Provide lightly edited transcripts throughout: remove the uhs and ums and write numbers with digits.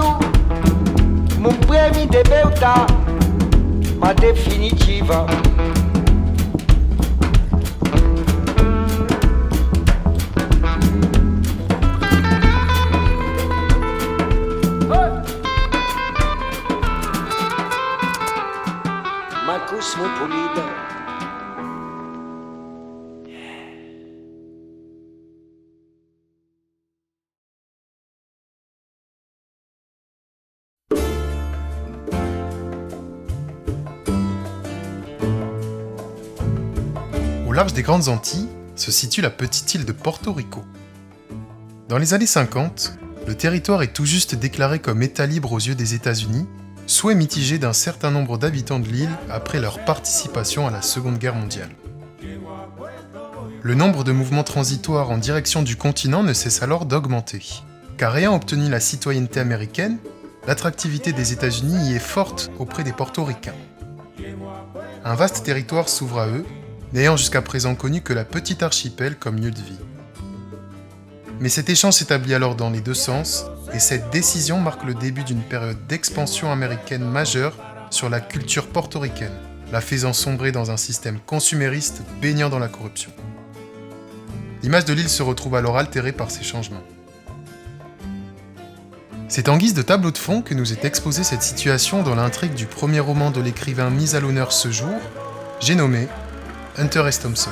Brasil, mon prêmi de Belta, ma definitiva. Ma cosmopolita. Au large des Grandes Antilles se situe la petite île de Porto Rico. Dans les années 50, le territoire est tout juste déclaré comme État libre aux yeux des États-Unis, souhait mitigé d'un certain nombre d'habitants de l'île après leur participation à la Seconde Guerre mondiale. Le nombre de mouvements transitoires en direction du continent ne cesse alors d'augmenter, car ayant obtenu la citoyenneté américaine, l'attractivité des États-Unis y est forte auprès des Portoricains. Un vaste territoire s'ouvre à eux, n'ayant jusqu'à présent connu que la petite archipel comme lieu de vie. Mais cet échange s'établit alors dans les deux sens, et cette décision marque le début d'une période d'expansion américaine majeure sur la culture portoricaine, la faisant sombrer dans un système consumériste baignant dans la corruption. L'image de l'île se retrouve alors altérée par ces changements. C'est en guise de tableau de fond que nous est exposée cette situation dans l'intrigue du premier roman de l'écrivain mis à l'honneur ce jour, j'ai nommé Hunter S. Thompson.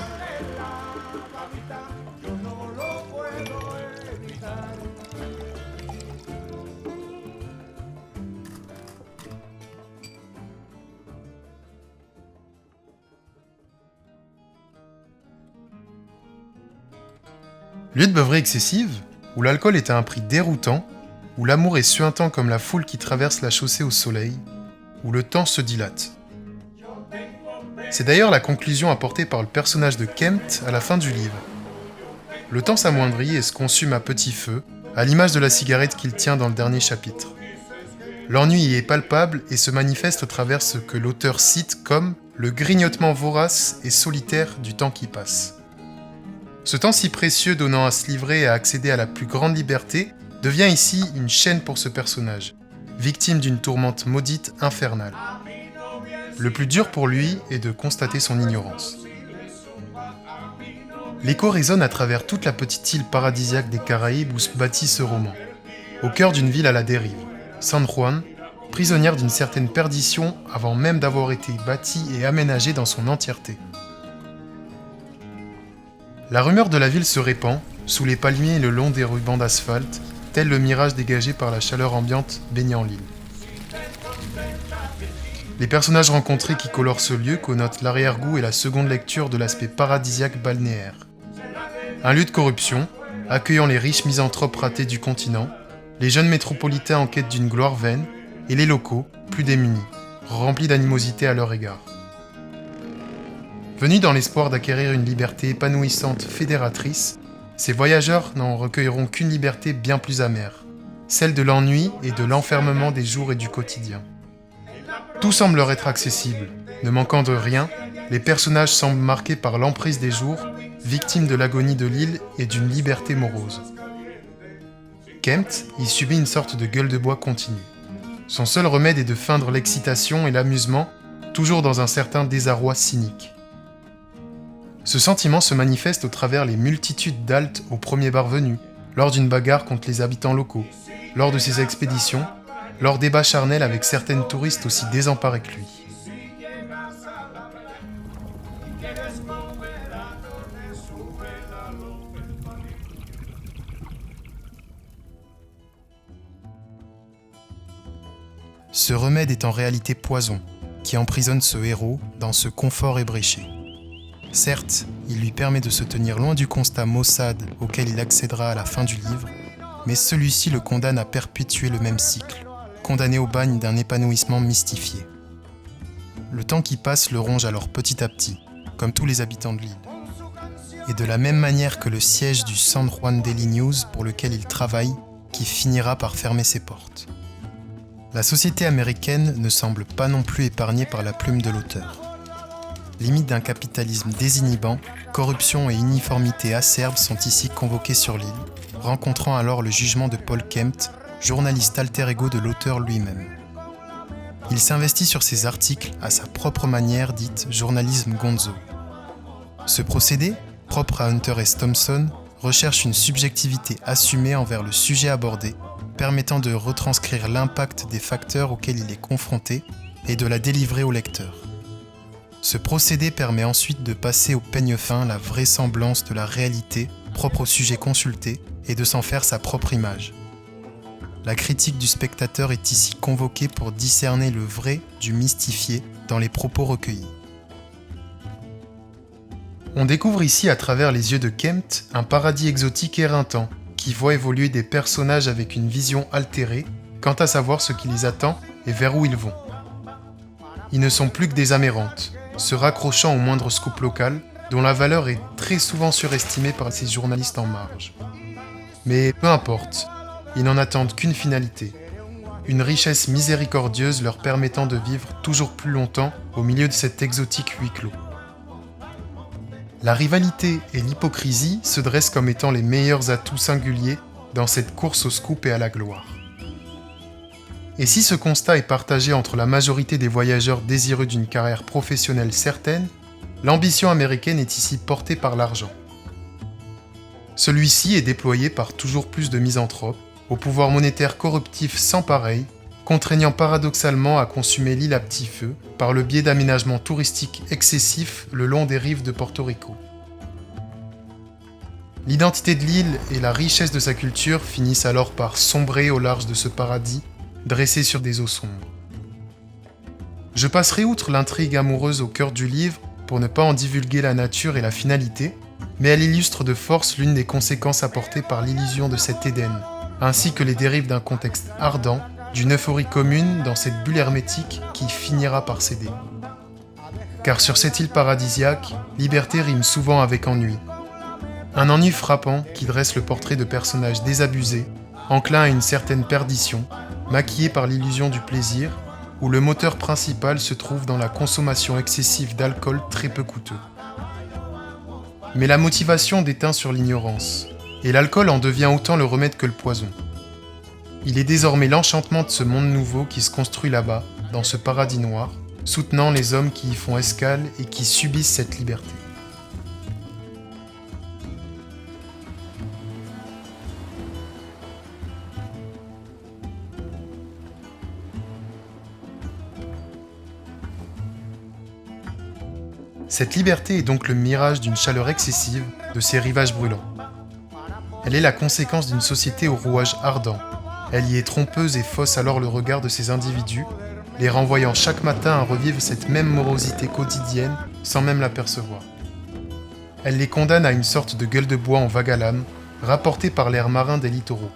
Lieu de beuverie excessive, où l'alcool est à un prix déroutant, où l'amour est suintant comme la foule qui traverse la chaussée au soleil, où le temps se dilate. C'est d'ailleurs la conclusion apportée par le personnage de Kempt à la fin du livre. Le temps s'amoindrit et se consume à petit feu, à l'image de la cigarette qu'il tient dans le dernier chapitre. L'ennui y est palpable et se manifeste au travers ce que l'auteur cite comme le grignotement vorace et solitaire du temps qui passe. Ce temps si précieux donnant à se livrer et à accéder à la plus grande liberté devient ici une chaîne pour ce personnage, victime d'une tourmente maudite infernale. Le plus dur pour lui est de constater son ignorance. L'écho résonne à travers toute la petite île paradisiaque des Caraïbes où se bâtit ce roman, au cœur d'une ville à la dérive, San Juan, prisonnière d'une certaine perdition avant même d'avoir été bâtie et aménagée dans son entièreté. La rumeur de la ville se répand, sous les palmiers et le long des rubans d'asphalte, tel le mirage dégagé par la chaleur ambiante baignant l'île. Les personnages rencontrés qui colorent ce lieu connotent l'arrière-goût et la seconde lecture de l'aspect paradisiaque balnéaire. Un lieu de corruption, accueillant les riches misanthropes ratés du continent, les jeunes métropolitains en quête d'une gloire vaine, et les locaux, plus démunis, remplis d'animosité à leur égard. Venus dans l'espoir d'acquérir une liberté épanouissante fédératrice, ces voyageurs n'en recueilleront qu'une liberté bien plus amère, celle de l'ennui et de l'enfermement des jours et du quotidien. Tout semble leur être accessible, ne manquant de rien, les personnages semblent marqués par l'emprise des jours, victimes de l'agonie de l'île et d'une liberté morose. Kempt y subit une sorte de gueule de bois continue. Son seul remède est de feindre l'excitation et l'amusement, toujours dans un certain désarroi cynique. Ce sentiment se manifeste au travers les multitudes d'haltes au premier bar venu, lors d'une bagarre contre les habitants locaux, lors de ses expéditions, lors débats charnels avec certaines touristes aussi désemparées que lui. Ce remède est en réalité poison, qui emprisonne ce héros dans ce confort ébréché. Certes, il lui permet de se tenir loin du constat maussade auquel il accédera à la fin du livre, mais celui-ci le condamne à perpétuer le même cycle, condamné au bagne d'un épanouissement mystifié. Le temps qui passe le ronge alors petit à petit, comme tous les habitants de l'île. Et de la même manière que le siège du San Juan Daily News pour lequel il travaille, qui finira par fermer ses portes. La société américaine ne semble pas non plus épargnée par la plume de l'auteur. Limites d'un capitalisme désinhibant, corruption et uniformité acerbe sont ici convoquées sur l'île, rencontrant alors le jugement de Paul Kempt, journaliste alter ego de l'auteur lui-même. Il s'investit sur ses articles à sa propre manière dite journalisme gonzo. Ce procédé, propre à Hunter S. Thompson, recherche une subjectivité assumée envers le sujet abordé, permettant de retranscrire l'impact des facteurs auxquels il est confronté et de la délivrer au lecteur. Ce procédé permet ensuite de passer au peigne fin la vraisemblance de la réalité propre au sujet consulté et de s'en faire sa propre image. La critique du spectateur est ici convoquée pour discerner le vrai du mystifié dans les propos recueillis. On découvre ici à travers les yeux de Kempt un paradis exotique éreintant qui voit évoluer des personnages avec une vision altérée quant à savoir ce qui les attend et vers où ils vont. Ils ne sont plus que des amérantes, se raccrochant au moindre scoop local, dont la valeur est très souvent surestimée par ces journalistes en marge. Mais peu importe, ils n'en attendent qu'une finalité, une richesse miséricordieuse leur permettant de vivre toujours plus longtemps au milieu de cet exotique huis clos. La rivalité et l'hypocrisie se dressent comme étant les meilleurs atouts singuliers dans cette course au scoop et à la gloire. Et si ce constat est partagé entre la majorité des voyageurs désireux d'une carrière professionnelle certaine, l'ambition américaine est ici portée par l'argent. Celui-ci est déployé par toujours plus de misanthropes, au pouvoir monétaire corruptif sans pareil, contraignant paradoxalement à consommer l'île à petit feu par le biais d'aménagements touristiques excessifs le long des rives de Porto Rico. L'identité de l'île et la richesse de sa culture finissent alors par sombrer au large de ce paradis dressé sur des eaux sombres. Je passerai outre l'intrigue amoureuse au cœur du livre pour ne pas en divulguer la nature et la finalité, mais elle illustre de force l'une des conséquences apportées par l'illusion de cet Éden, ainsi que les dérives d'un contexte ardent, d'une euphorie commune dans cette bulle hermétique qui finira par céder. Car sur cette île paradisiaque, liberté rime souvent avec ennui. Un ennui frappant qui dresse le portrait de personnages désabusés, enclins à une certaine perdition, maquillés par l'illusion du plaisir, où le moteur principal se trouve dans la consommation excessive d'alcool très peu coûteux. Mais la motivation déteint sur l'ignorance, et l'alcool en devient autant le remède que le poison. Il est désormais l'enchantement de ce monde nouveau qui se construit là-bas, dans ce paradis noir, soutenant les hommes qui y font escale et qui subissent cette liberté. Cette liberté est donc le mirage d'une chaleur excessive de ces rivages brûlants. Elle est la conséquence d'une société au rouage ardent. Elle y est trompeuse et fausse alors le regard de ces individus, les renvoyant chaque matin à revivre cette même morosité quotidienne sans même l'apercevoir. Elle les condamne à une sorte de gueule de bois en vague à l'âme, rapportée par l'air marin des littoraux.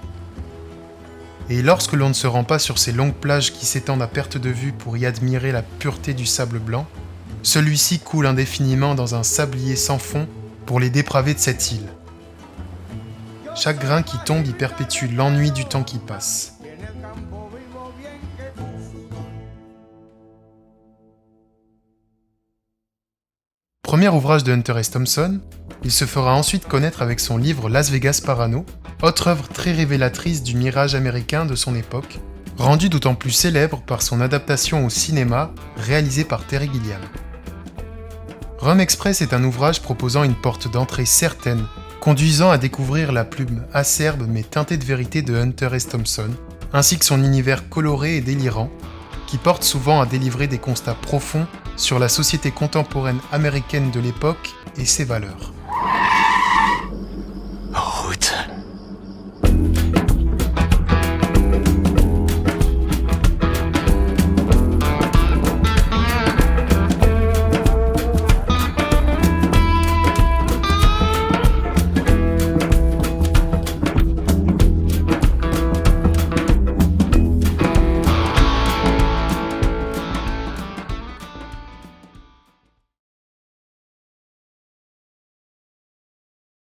Et lorsque l'on ne se rend pas sur ces longues plages qui s'étendent à perte de vue pour y admirer la pureté du sable blanc, celui-ci coule indéfiniment dans un sablier sans fond pour les dépravés de cette île. Chaque grain qui tombe y perpétue l'ennui du temps qui passe. Premier ouvrage de Hunter S. Thompson, il se fera ensuite connaître avec son livre Las Vegas Parano, autre œuvre très révélatrice du mirage américain de son époque, rendu d'autant plus célèbre par son adaptation au cinéma réalisée par Terry Gilliam. Rome Express est un ouvrage proposant une porte d'entrée certaine, conduisant à découvrir la plume acerbe mais teintée de vérité de Hunter S. Thompson, ainsi que son univers coloré et délirant, qui porte souvent à délivrer des constats profonds sur la société contemporaine américaine de l'époque et ses valeurs.